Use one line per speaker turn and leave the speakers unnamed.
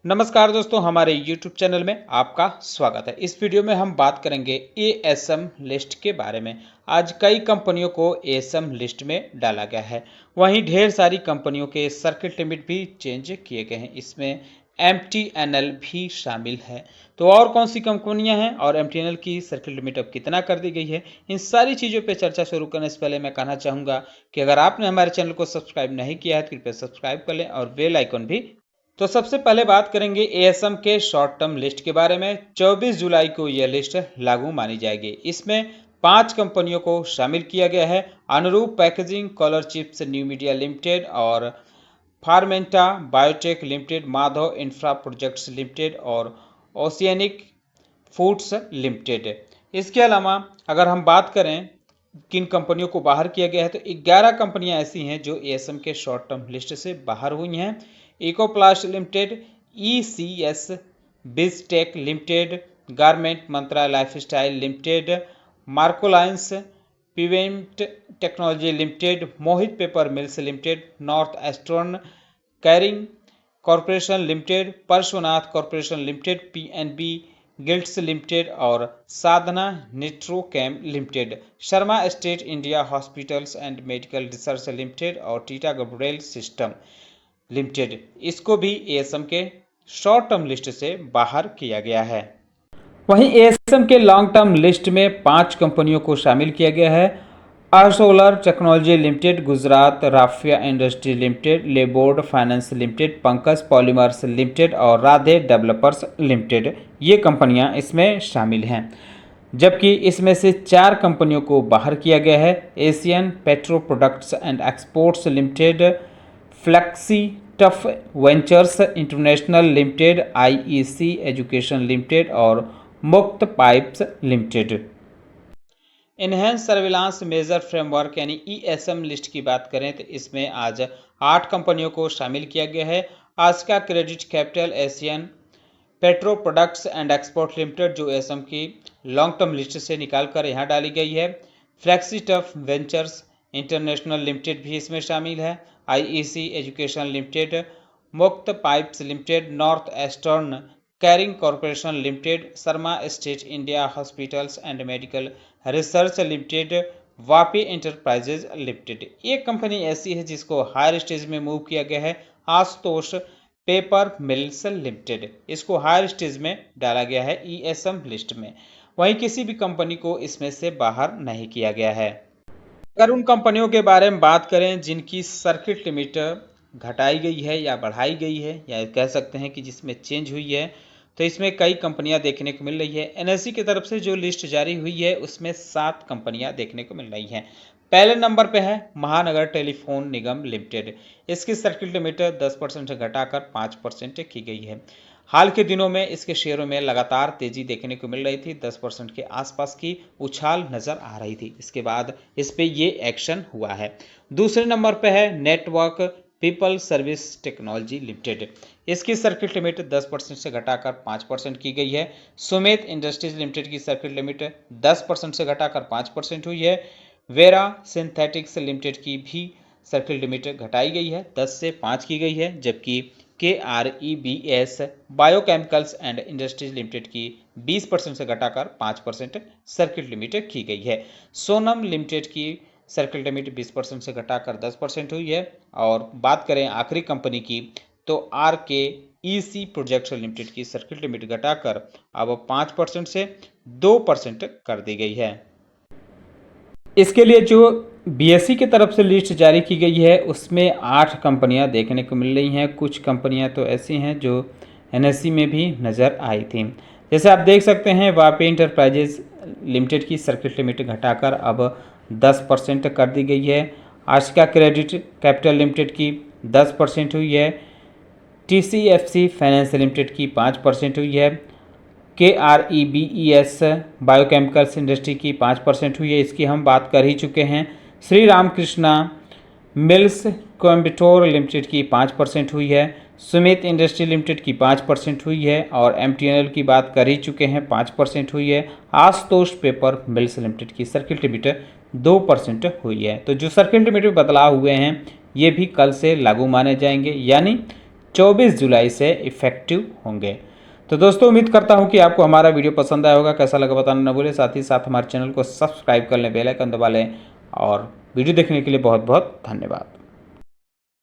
नमस्कार दोस्तों, हमारे YouTube चैनल में आपका स्वागत है। इस वीडियो में हम बात करेंगे एएसएम लिस्ट के बारे में। आज कई कंपनियों को एएसएम लिस्ट में डाला गया है। वहीं ढेर सारी कंपनियों के सर्किट लिमिट भी चेंज किए गए हैं। इसमें एमटीएनएल भी शामिल है। तो और कौन सी कंपनियां हैं और एमटीएनएल की सर्किट लिमिट अब कितना कर दी गई है, इन सारी चीज़ों पर चर्चा शुरू करने से पहले मैं कहना चाहूँगा कि अगर आपने हमारे चैनल को सब्सक्राइब नहीं किया है तो कृपया सब्सक्राइब कर लें और बेल आइकन भी। तो सबसे पहले बात करेंगे एएसएम के शॉर्ट टर्म लिस्ट के बारे में। 24 जुलाई को यह लिस्ट लागू मानी जाएगी। इसमें 5 कंपनियों को शामिल किया गया है। Anuroop packaging, colour chips new media limited और Fermenta biotech limited, Madhav infra projects limited और ओशियनिक फूड्स लिमिटेड। इसके अलावा अगर हम बात करें किन कंपनियों को बाहर किया गया है, तो 11 कंपनियां ऐसी हैं जो एएसएम के शॉर्ट टर्म लिस्ट से बाहर हुई हैं। Ecoplast limited, ECS Biztech limited, garment Mantra lifestyle limited, Marcolines, Pivent technology limited, Mohit paper mills limited, north eastern carrying corporation limited, Parshwanath corporation limited, PNB gilts limited और Sadhana nitrochem limited, Sharma state India hospitals and medical research limited और टीटा गब्रेल system limited. इसको भी ASM के short term list से बाहर किया गया है। वहीं एएसएम के लॉन्ग टर्म लिस्ट में 5 कंपनियों को शामिल किया गया है। Solar technology limited, Gujarat raffia industry limited, Leboard finance limited, Pankaj polymers limited और राधे डेवलपर्स लिमिटेड, ये कंपनियां इसमें शामिल हैं। जबकि इसमें से 4 कंपनियों को बाहर किया गया है। Asian petro products and exports limited, flexi tough ventures international limited, IEC education limited और मुक्त pipes limited. Enhance surveillance major framework यानी ईएसएम लिस्ट की बात करें तो इसमें आज 8 कंपनियों को शामिल किया गया है। Aska credit capital, Asian petro products and export limited जो एएसएम की लॉन्ग टर्म लिस्ट से निकालकर यहाँ डाली गई है। Flexi tough ventures international limited भी इसमें शामिल है। IEC education limited, Mukat pipes limited, north eastern carrying corporation limited, Sharma state India hospitals and medical research limited, Vapi enterprises limited. एक कंपनी ऐसी है जिसको हायर स्टेज में मूव किया गया है, आशुतोष पेपर मिल्स लिमिटेड। इसको हायर स्टेज में डाला गया है ईएसएम लिस्ट में। वहीं किसी भी कंपनी को इसमें से बाहर नहीं किया गया है। अगर उन कंपनियों के बारे में बात करें जिनकी सर्किट लिमिट घटाई गई है या बढ़ाई गई है या कह सकते हैं कि जिसमें चेंज हुई है, तो इसमें कई कंपनियां देखने को मिल रही है। एनएससी की तरफ से जो लिस्ट जारी हुई है उसमें 7 कंपनियां देखने को मिल रही हैं। पहले नंबर पे है महानगर टेलीफोन निगम लिमिटेड। इसकी सर्किट लिमिट 10% से घटाकर 5% की गई है। हाल के दिनों में इसके शेयरों में लगातार तेजी देखने को मिल रही थी, 10% के आसपास की उछाल नजर आ रही थी। इसके बाद इस पे ये एक्शन हुआ है। दूसरे नंबर पे है network people service technology limited. इसकी सर्किट लिमिट 10% से घटाकर 5% की गई है। सुमित इंडस्ट्रीज लिमिटेड की सर्किट लिमिट 10% से घटाकर 5% हुई है। वेरा सिंथेटिक्स लिमिटेड की भी सर्किट लिमिट घटाई गई है, 10 से 5 की गई है। जबकि KREBS biochemicals and industries limited की 20% से घटाकर 5% सर्किट लिमिट की गई है। सोनम लिमिटेड की सर्किट लिमिट 20% से घटाकर 10% हुई है। और बात करें आखिरी कंपनी की तो RKEC प्रोजेक्ट्स लिमिटेड की सर्किट लिमिट घटाकर अब 5% से 2% कर दी गई है। इसके लिए जो बीएसई की तरफ से लिस्ट जारी की गई है उसमें 8 कंपनियां देखने को मिल रही हैं। कुछ कंपनियां तो ऐसी हैं जो एनएससी में भी नज़र आई थी। जैसे आप देख सकते हैं वापी इंटरप्राइजेज लिमिटेड की सर्किट लिमिट घटाकर अब 10% कर दी गई है। आशिका क्रेडिट कैपिटल लिमिटेड की 10% हुई है। TCFC फाइनेंस लिमिटेड की 5% हुई है। KREBES बायोकेमिकल्स इंडस्ट्री की 5% हुई है, इसकी हम बात कर ही चुके हैं। श्री रामकृष्णा मिल्स कोयम्बटूर लिमिटेड की 5% हुई है। सुमित इंडस्ट्री लिमिटेड की 5% हुई है और एमटीएनएल की बात कर ही चुके हैं, 5% हुई है। आशुतोष पेपर मिल्स लिमिटेड की सर्किट लिमिट 2% हुई है। तो जो सर्किट लिमिट में बदलाव हुए हैं ये भी कल से लागू माने जाएंगे, यानी 24 जुलाई से इफेक्टिव होंगे। तो दोस्तों उम्मीद करता हूं कि आपको हमारा वीडियो पसंद आया होगा। कैसा लगा बताना न भूलें। साथ ही साथ हमारे चैनल को सब्सक्राइब कर लें, बेल आइकन दबा लें। और वीडियो देखने के लिए बहुत बहुत धन्यवाद।